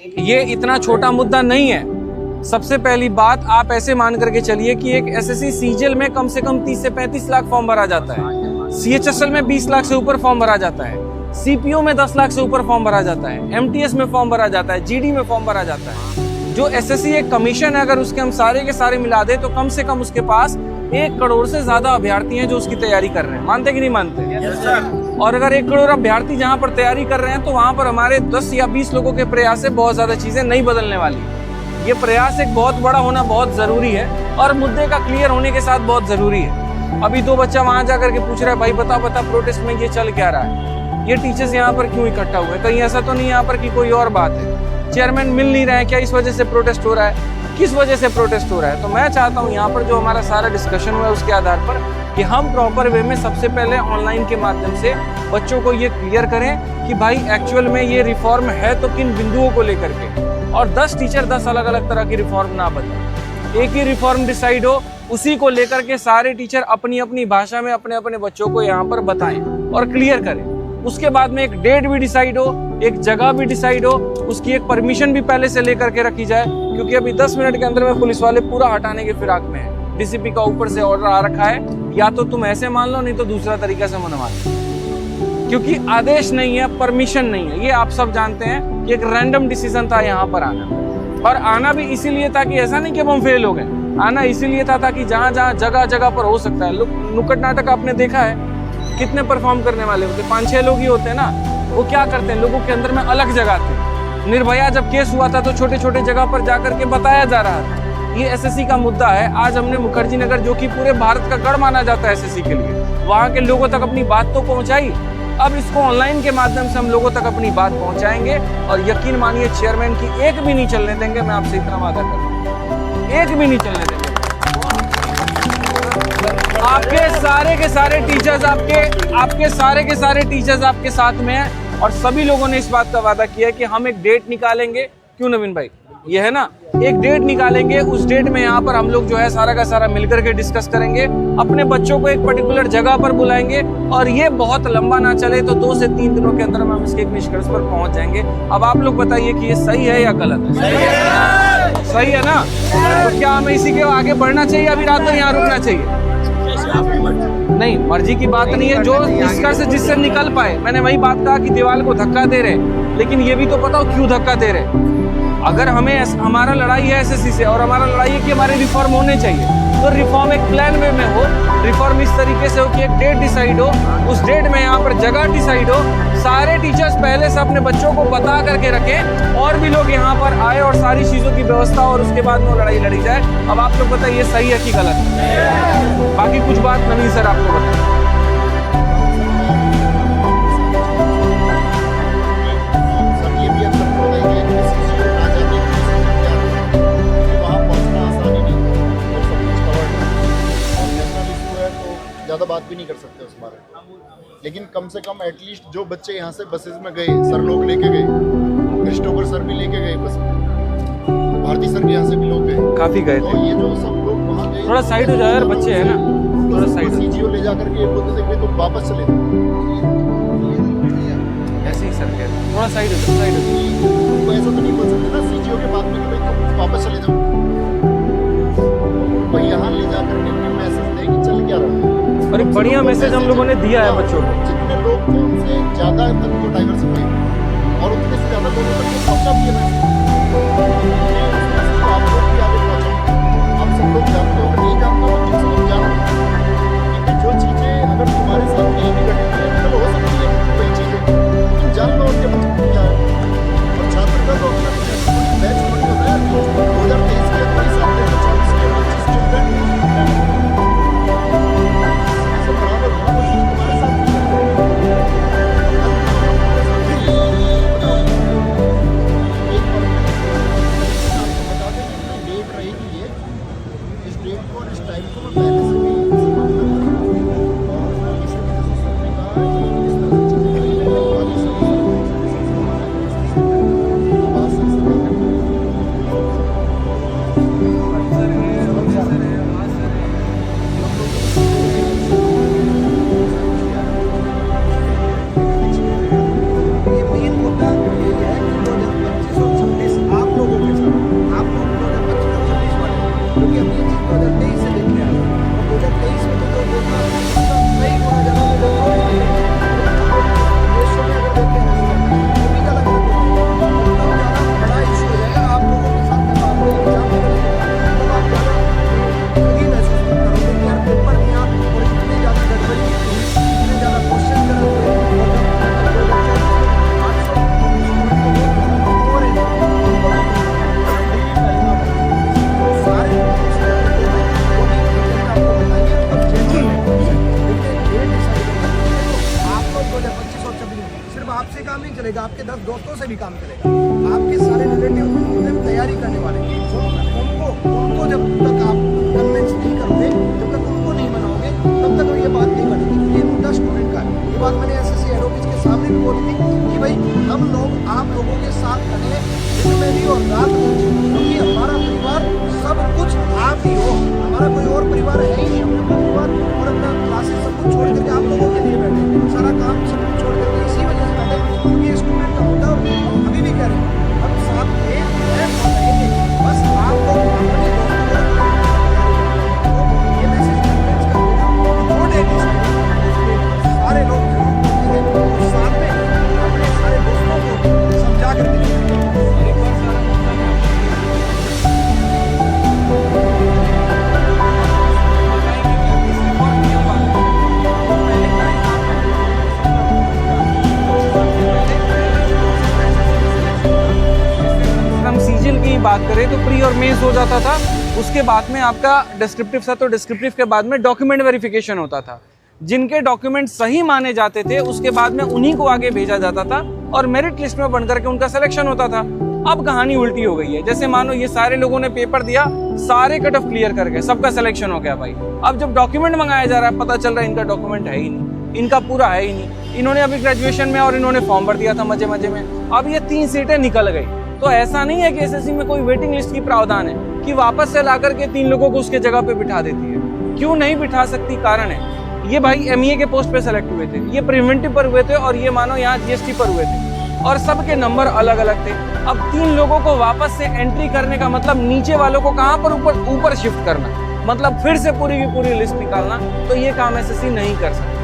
ये इतना छोटा मुद्दा नहीं है। सबसे पहली बात, आप ऐसे मान करके चलिए कि एक एसएससी सीजीएल में कम से कम 30 से 35 लाख फॉर्म भरा जाता है, सीएचएसएल में 20 लाख से ऊपर फॉर्म भरा जाता है, सीपीओ में 10 लाख से ऊपर फॉर्म भरा जाता है, एमटीएस में फॉर्म भरा जाता है, जीडी में फॉर्म भरा जाता है। जो एसएससी एक कमीशन है, अगर उसके हम सारे के सारे मिला दे तो कम से कम उसके पास 1 करोड़ से ज्यादा अभ्यर्थी हैं जो उसकी तैयारी कर रहे हैं। मानते कि नहीं मानते? और अगर 1 करोड़ अभ्यर्थी जहाँ पर तैयारी कर रहे हैं तो वहां पर हमारे 10 या 20 लोगों के प्रयास से बहुत ज्यादा चीजें नहीं बदलने वाली। ये प्रयास एक बहुत बड़ा होना बहुत जरूरी है और मुद्दे का क्लियर होने के साथ बहुत जरूरी है। अभी 2 बच्चा वहां जाकर के पूछ रहा है, भाई बता प्रोटेस्ट में ये चल क्या रहा है, ये टीचर्स यहाँ पर क्यों इकट्ठा हुए, कहीं ऐसा तो नहीं यहाँ पर कि कोई और बात है, चेयरमैन मिल नहीं रहे हैं क्या, इस वजह से प्रोटेस्ट हो रहा है, किस वजह से प्रोटेस्ट हो रहा है। तो मैं चाहता हूँ यहाँ पर जो हमारा सारा डिस्कशन हुआ है उसके आधार पर कि हम प्रॉपर वे में सबसे पहले ऑनलाइन के माध्यम से बच्चों को ये क्लियर करें कि भाई एक्चुअल में ये रिफॉर्म है तो किन बिंदुओं को लेकर के, और 10 टीचर 10 अलग अलग तरह की रिफॉर्म ना बताएं, एक ही रिफॉर्म डिसाइड हो, उसी को लेकर के सारे टीचर अपनी अपनी भाषा में अपने अपने बच्चों को यहाँ पर बताएं और क्लियर करें। उसके बाद में एक डेट भी डिसाइड हो, एक जगह भी डिसाइड हो, उसकी एक परमिशन भी पहले से लेकर के रखी जाए, क्योंकि अभी 10 मिनट के अंदर में पुलिस वाले पूरा हटाने के फिराक में है। डीसीपी का ऊपर से ऑर्डर आ रखा है, या तो तुम ऐसे मान लो नहीं तो दूसरा तरीका से मनवा लो, क्योंकि आदेश नहीं है, परमिशन नहीं है। ये आप सब जानते हैं कि एक रैंडम डिसीजन था यहाँ पर आना, और आना भी इसीलिए था कि ऐसा नहीं कि हम फेल हो गए, आना इसीलिए था ताकि जहाँ जहाँ जगह जगह पर हो सकता है। नुक्कड़ नाटक आपने देखा है, कितने परफॉर्म करने वाले होते, 5-6 लोग ही होते हैं ना, वो क्या करते हैं, लोगों के अंदर में अलग जगाते। निर्भया जब केस हुआ था तो छोटे छोटे जगह पर जाकर के बताया जा रहा था। ये एसएससी का मुद्दा है। आज हमने मुखर्जी नगर, जो कि पूरे भारत का गढ़ माना जाता है एसएससी के लिए, वहाँ के लोगों तक अपनी बात तो पहुँचाई। अब इसको ऑनलाइन के माध्यम से हम लोगों तक अपनी बात पहुँचाएंगे, और यकीन मानिए चेयरमैन की एक भी नहीं चलने देंगे। मैं आपसे इतना वादा कर रहा हूँ, एक भी नहीं चलने देंगे। आपके सारे के सारे टीचर्स आपके साथ में हैं, और सभी लोगों ने इस बात का वादा किया है कि हम एक डेट निकालेंगे। क्यों नवीन भाई, ये है ना, एक डेट निकालेंगे, उस डेट में यहाँ पर हम लोग जो है सारा का सारा मिलकर के डिस्कस करेंगे, अपने बच्चों को एक पर्टिकुलर जगह पर बुलाएंगे, और ये बहुत लंबा ना चले तो 2 से 3 दिनों के अंदर हम इसके एक निष्कर्ष पर पहुंच जाएंगे। अब आप लोग बताइए कि ये सही है या गलत है? सही है ना? तो क्या हमें इसी के आगे बढ़ना चाहिए, अभी रात भर यहाँ रुकना चाहिए? नहीं, मर्जी की बात नहीं है, जो निष्कर्ष जिससे निकल पाए। मैंने वही बात कहा कि दीवार को धक्का दे रहे, लेकिन ये भी तो बताओ क्यों धक्का दे रहे। अगर हमें हमारा लड़ाई है एसएससी से, और हमारा लड़ाई है कि हमारे रिफॉर्म होने चाहिए, तो रिफॉर्म एक प्लान वे में हो, रिफॉर्म इस तरीके से हो कि एक डेट डिसाइड हो, उस डेट में यहाँ पर जगह डिसाइड हो, सारे टीचर्स पहले से अपने बच्चों को बता करके रखें, और भी लोग यहाँ पर आए और सारी चीज़ों की व्यवस्था, और उसके बाद में लड़ाई लड़ी जाए। अब आप लोग बताइए सही है कि गलत है? बाकी कुछ बात नवीन सर आपको बताएं। ज़्यादा बात भी नहीं कर सकते उस बारे में, लेकिन कम से कम एटलीस्ट जो बच्चे यहाँ से बसेस में गए, सर लोग लेके गए, क्रिस्टोफर सर भी लेके गए बस में, भारती सर भी यहाँ से भी लोग गए, काफी गए थे। तो ये जो सब लोग वहाँ गए, थोड़ा साइड हो जाए यार, बच्चे हैं ना, थोड़ा साइड। सीजीओ ले जाकर के बोलते थे कि तुम वापस चले जाओ, ऐसे ही सर कह, थोड़ा साइड हो, साइड हो। उनको ऐसा तो नहीं बोल सकते ना सीजीओ के बाद में कि भाई तुम वापस चले जाओ, उनको यहाँ ले जाकर के मैसेज दे कि चल क्या रहा है। और एक बढ़िया मैसेज हम लोगों ने दिया है बच्चों को। जितने लोग थे उनसे ज़्यादा तक को डाइवर्सिफाई, और उतने से ज़्यादा लोगों तक को पहुँचा भी है। आप लोग भी आगे पहुँचो, आप सब लोग जानते हो, नहीं जानते हो तो सब लोग जानो, क्योंकि जो चीज़ें अगर तुम्हारे साथ नहीं भी घटी है तो हो सकती है कि कोई चीज़ें तुम जान लो उनके बच्चे क्या है। और छात्र का तो अपना बैच थोड़ी होता है, 2023 के 24 के 25 स्टूडेंट भी काम करेगा। आपके सारे रिलेटिव जब तैयारी करने वाले हैं, उनको जब तक आप कन्विंस नहीं करोगे, जब तक उनको नहीं मनाओगे, तब तक ये बात नहीं बनेगी। ये मुद्दा स्टूडेंट का है। ये बात मैंने एसएससी एडवोकेट्स के सामने भी बोली थी कि भाई हम लोग आप लोगों के साथ खड़े दिन में भी और रात में भी, क्योंकि हमारा परिवार सब कुछ आप ही हो, हमारा कोई और परिवार है ही नहीं। हम अपना परिवार और अपना क्लासेस सब कुछ छोड़ करके आप लोगों के लिए बैठे, सारा काम सब कुछ छोड़ करके इसी वजह से बैठे, क्योंकि स्टूडेंट का मुद्दा हम अभी भी कह रहे हैं, हम साथ थे बस आप लोग अपने दोस्तों को ये मैसेज कन्विंस कर देना, वो डेली सारे लोग साथ में अपने सारे दोस्तों को समझा कर देना। हम सीजिल की बात करें तो प्री और मेंस हो जाता था, उसके बाद में आपका डिस्क्रिप्टिव था, तो डिस्क्रिप्टिव के बाद में डॉक्यूमेंट वेरिफिकेशन होता था। जिनके डॉक्यूमेंट सही माने जाते थे उसके बाद में उन्हीं को आगे भेजा जाता था और मेरिट लिस्ट में बनकर के उनका सिलेक्शन होता था। अब कहानी उल्टी हो गई है। जैसे मानो ये सारे लोगों ने पेपर दिया, सारे कट ऑफ क्लियर कर गए, सबका सिलेक्शन हो गया भाई। अब जब डॉक्यूमेंट मंगाया जा रहा है, पता चल रहा है इनका डॉक्यूमेंट है ही नहीं, इनका पूरा है ही नहीं। इन्होंने अभी ग्रेजुएशन में और इन्होंने फॉर्म भर दिया था मजे मजे में, अब ये 3 सीटें निकल गई। तो ऐसा नहीं है कि एसएससी में कोई वेटिंग लिस्ट की प्रावधान है कि वापस से लाकर के 3 लोगों को उसके जगह पे बिठा देती है। क्यों नहीं बिठा सकती? कारण है ये भाई एमईए के पोस्ट पे सेलेक्ट हुए थे, ये प्रिवेंटिव पर हुए थे और ये मानो यहाँ जीएसटी पर हुए थे और सबके नंबर अलग अलग थे। अब 3 लोगों को वापस से एंट्री करने का मतलब नीचे वालों को कहाँ पर ऊपर शिफ्ट करना, मतलब फिर से पूरी की पूरी लिस्ट निकालना। तो ये काम एसएससी नहीं कर सकती।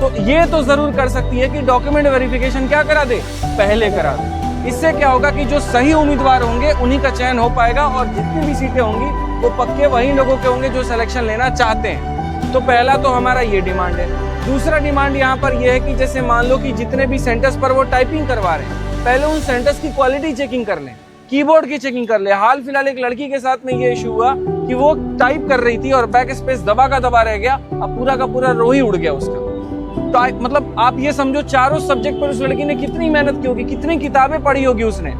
तो ये तो जरूर कर सकती है कि डॉक्यूमेंट वेरिफिकेशन क्या करा दे, पहले करा दे। इससे क्या होगा कि जो सही उम्मीदवार होंगे उन्हीं का चयन हो पाएगा और जितनी भी सीटें होंगी वो पक्के वही लोगों के होंगे जो सिलेक्शन लेना चाहते हैं। तो पहला तो हमारा ये डिमांड है। दूसरा डिमांड यहाँ पर यह है कि जैसे मान लो कि जितने भी सेंटर्स पर वो टाइपिंग करवा रहे हैं, पहले उन सेंटर्स की क्वालिटी चेकिंग कर लें, कीबोर्ड की चेकिंग कर ले। हाल फिलहाल एक लड़की के साथ में ये इशू हुआ कि वो टाइप कर रही थी और बैक स्पेस दबा का दबा रह गया, अब पूरा का पूरा रो ही उड़ गया उसका। तो मतलब आप ये समझो चारों सब्जेक्ट पर उस लड़की ने कितनी मेहनत की होगी, कितनी किताबें पढ़ी होगी उसने,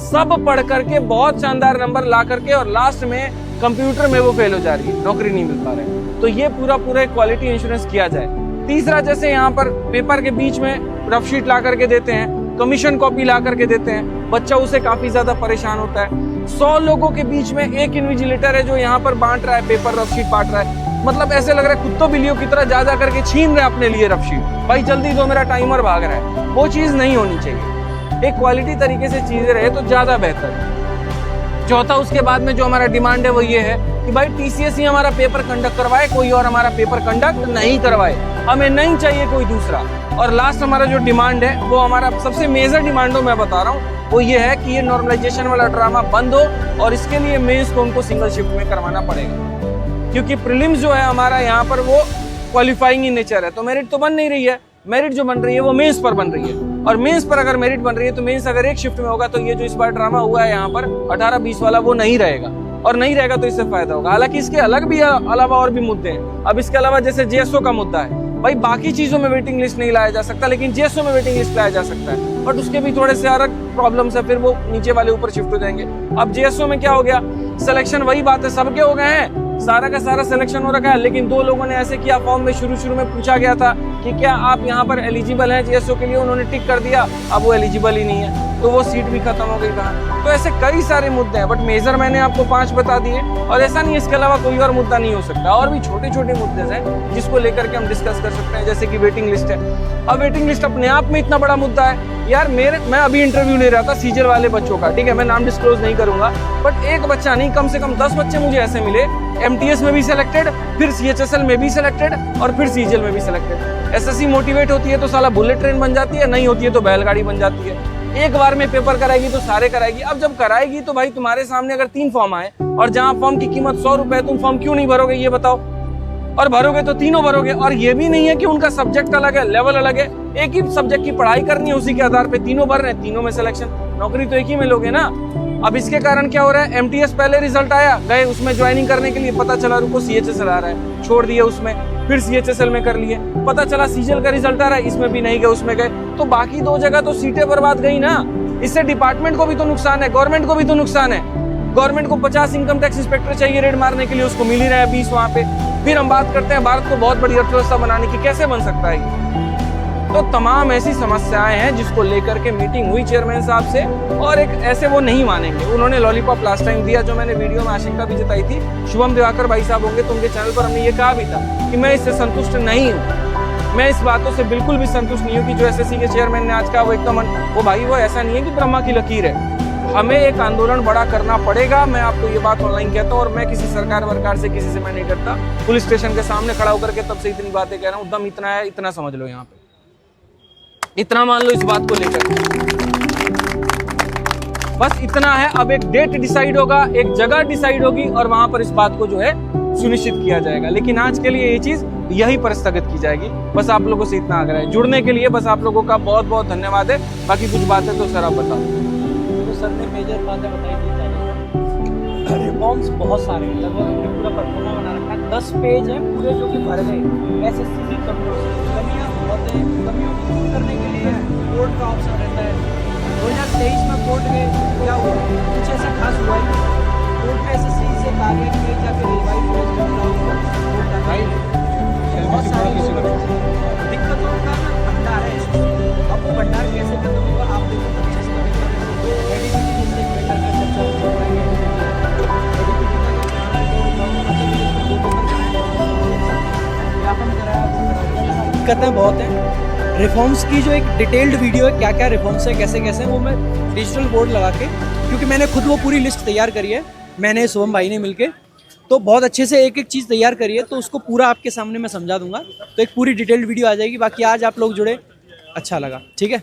सब पढ़ करके बहुत शानदार नंबर ला करके और लास्ट में कंप्यूटर में वो फेल हो जा रही है, नौकरी नहीं मिल पा रही। तो ये पूरा क्वालिटी इंश्योरेंस किया जाए। तीसरा, जैसे यहाँ पर पेपर के बीच में रफ शीट ला करके देते हैं, कमीशन कॉपी ला करके देते हैं, बच्चा उसे काफी ज्यादा परेशान होता है। 100 लोगों के बीच में एक इन्विजिलेटर है जो यहाँ पर बांट रहा है, पेपर रफ शीट बांट रहा है। मतलब ऐसे लग रहा है कुत्तों बिल्लियों की तरह जा करके छीन रहे अपने लिए रफ शीट। भाई जल्दी दो, मेरा टाइमर भाग रहा है। वो चीज नहीं होनी चाहिए। एक क्वालिटी तरीके से चीजें रहे तो ज्यादा बेहतर है। चौथा, उसके बाद में जो हमारा डिमांड है वो ये है कि भाई टीसीएस ही हमारा पेपर कंडक्ट करवाए, कोई और हमारा पेपर कंडक्ट नहीं करवाए, हमें नहीं चाहिए कोई दूसरा। और लास्ट हमारा जो डिमांड है वो हमारा सबसे मेजर डिमांड हो, मैं बता रहा हूँ, वो ये है कि ये नॉर्मलाइजेशन वाला ड्रामा बंद हो और इसके लिए मेंस को उनको सिंगल शिफ्ट में करवाना पड़ेगा। क्योंकि प्रीलिम्स जो है हमारा यहाँ पर वो क्वालिफाइंग इन नेचर है, तो मेरिट तो बन नहीं रही है। मेरिट जो बन रही है वो मेंस पर बन रही है, और मेंस पर अगर मेरिट बन रही है तो मेंस अगर एक शिफ्ट में होगा तो ये जो इस बार ड्रामा हुआ है यहाँ पर 18-20 वाला वो नहीं रहेगा, और नहीं रहेगा तो इससे फायदा होगा। हालांकि इसके अलग भी अलावा और भी मुद्दे हैं। अब इसके अलावा जैसे जेएसओ का मुद्दा है, भाई बाकी चीजों में वेटिंग लिस्ट नहीं लाया जा सकता, लेकिन जेएसओ में वेटिंग लिस्ट लाया जा सकता है, बट उसके भी थोड़े से अलग प्रॉब्लम्स है, फिर वो नीचे वाले ऊपर शिफ्ट हो जाएंगे। अब जेएसओ में क्या हो गया, सिलेक्शन वही बात है, सबके हो गए हैं, सारा का सारा सिलेक्शन हो रखा है, लेकिन 2 लोगों ने ऐसे किया, फॉर्म में शुरू में पूछा गया था कि क्या आप यहाँ पर एलिजिबल हैं जेएसओ के लिए, उन्होंने टिक कर दिया, अब वो एलिजिबल ही नहीं है, तो वो सीट भी खत्म हो गई कहाँ। तो ऐसे कई सारे मुद्दे हैं, बट मेजर मैंने आपको 5 बता दिए, और ऐसा नहीं, इसके अलावा कोई और मुद्दा नहीं हो सकता। और भी छोटे छोटे मुद्दे हैं जिसको लेकर के हम डिस्कस कर सकते हैं, जैसे कि वेटिंग लिस्ट है। अब वेटिंग लिस्ट अपने आप में इतना बड़ा मुद्दा है यार। मैं अभी इंटरव्यू ले रहा था सीजल वाले बच्चों का, ठीक है, मैं नाम डिस्क्लोज नहीं करूंगा, बट एक बच्चा नहीं, कम से कम 10 बच्चे मुझे ऐसे मिले, एमटीएस में भी सिलेक्टेड, फिर सीएचएसएल में भी सिलेक्टेड, और फिर सीजीएल में भी सिलेक्टेड। एसएससी मोटिवेट होती है तो साला बुलेट ट्रेन बन जाती है, नहीं होती है तो बैलगाड़ी बन जाती है। एक बार में पेपर कराएगी तो सारे कराएगी। अब जब कराएगी तो भाई तुम्हारे सामने अगर 3 फॉर्म आए और जहां फॉर्म की कीमत 100 रुपए, तुम फॉर्म क्यों नहीं भरोगे ये बताओ? और भरोगे तो तीनों भरोगे, और ये भी नहीं है कि उनका सब्जेक्ट अलग है, लेवल अलग है, एक ही सब्जेक्ट की पढ़ाई करनी है, उसी के आधार पे तीनों भर रहे हैं, तीनों में सिलेक्शन, नौकरी तो एक ही में लोगे ना। अब इसके कारण क्या हो रहा है, MTS पहले रिजल्ट आया, गए उसमें ज्वाइनिंग करने के लिए, पता चला रुको CHSL आ रहा है, छोड़ दिए उसमें, फिर CHSL में कर लिए, पता चला CGL का रिजल्ट आ रहा है, इसमें भी नहीं गए, उसमें गए, तो बाकी 2 जगह तो सीटें बर्बाद गई ना। इससे डिपार्टमेंट को भी तो नुकसान है, गवर्नमेंट को भी तो नुकसान है। गवर्नमेंट को 50 इनकम टैक्स इंस्पेक्टर चाहिए रेड मारने के लिए, उसको मिल ही रहा है 20 वहां पे। फिर हम बात करते हैं भारत को बहुत बड़ी अर्थव्यवस्था बनाने की, कैसे बन सकता है ये? तो तमाम ऐसी समस्याएं हैं जिसको लेकर के मीटिंग हुई चेयरमैन साहब से, और एक ऐसे वो नहीं मानेंगे। उन्होंने लॉलीपॉप लास्ट टाइम दिया, जो मैंने वीडियो में आशंका भी जताई थी। शुभम दिवाकर भाई साहब होंगे तो उनके चैनल पर हमने ये कहा भी था कि मैं इससे संतुष्ट नहीं हूँ। मैं इस बातों से बिल्कुल भी संतुष्ट नहीं हूँ कि जो SSC के चेयरमैन ने आज कहा वो एकदम वो भाई वो ऐसा नहीं है कि ब्रह्मा की लकीर है। हमें एक आंदोलन बड़ा करना पड़ेगा। मैं आपको ये बात ऑनलाइन कहता हूँ, और मैं किसी सरकार वरकार से किसी से मैं नहीं डरता। पुलिस स्टेशन के सामने खड़ा होकर के तब से इतनी बातें कह रहा हूँ, दम इतना है, इतना समझ लो, यहाँ पे इतना मान लो इस बात को लेकर, बस इतना है। अब एक डेट डिसाइड होगा, एक जगह डिसाइड होगी, और वहां पर इस बात को जो है सुनिश्चित किया जाएगा। लेकिन आज के लिए ये चीज यहीं पर स्थगित की जाएगी। बस आप लोगों से इतना आग्रह है, जुड़ने के लिए बस आप लोगों का बहुत बहुत धन्यवाद है। बाकी कुछ बातें तो सर आप बताओ। तो सर ने मेजर बातें बताई थी, रिफॉर्म्स बहुत सारे हैं, लगभग हमने पूरा परफॉर्मा बना रखा है, 10 पेज है पूरे जो कि भर गए। SSC की कमियाँ बहुत हैं, कमियों को दूर करने के लिए कोर्ट का ऑप्शन रहता है। 2023 में कोर्ट गए, क्या हुआ, कुछ ऐसा खास हुआ ही नहीं। कोर्ट में SSC से कहा गया कि जाके रिवाइव बहुत सारी दिक्कतों का भंडार है। अब वो भंडार कैसे खत्म होगा, आप देखो तो दिक्कतें बहुत हैं। रिफॉर्म्स की जो एक डिटेल्ड वीडियो है, क्या क्या रिफॉर्म्स है, कैसे कैसे, वो मैं डिजिटल बोर्ड लगा के, क्योंकि मैंने खुद वो पूरी लिस्ट तैयार करी है, मैंने शुभम भाई ने मिलके, तो बहुत अच्छे से एक एक चीज़ तैयार करी है, तो उसको पूरा आपके सामने मैं समझा दूंगा। तो एक पूरी डिटेल्ड वीडियो आ जाएगी। बाकी आज आप लोग जुड़े, अच्छा लगा, ठीक है।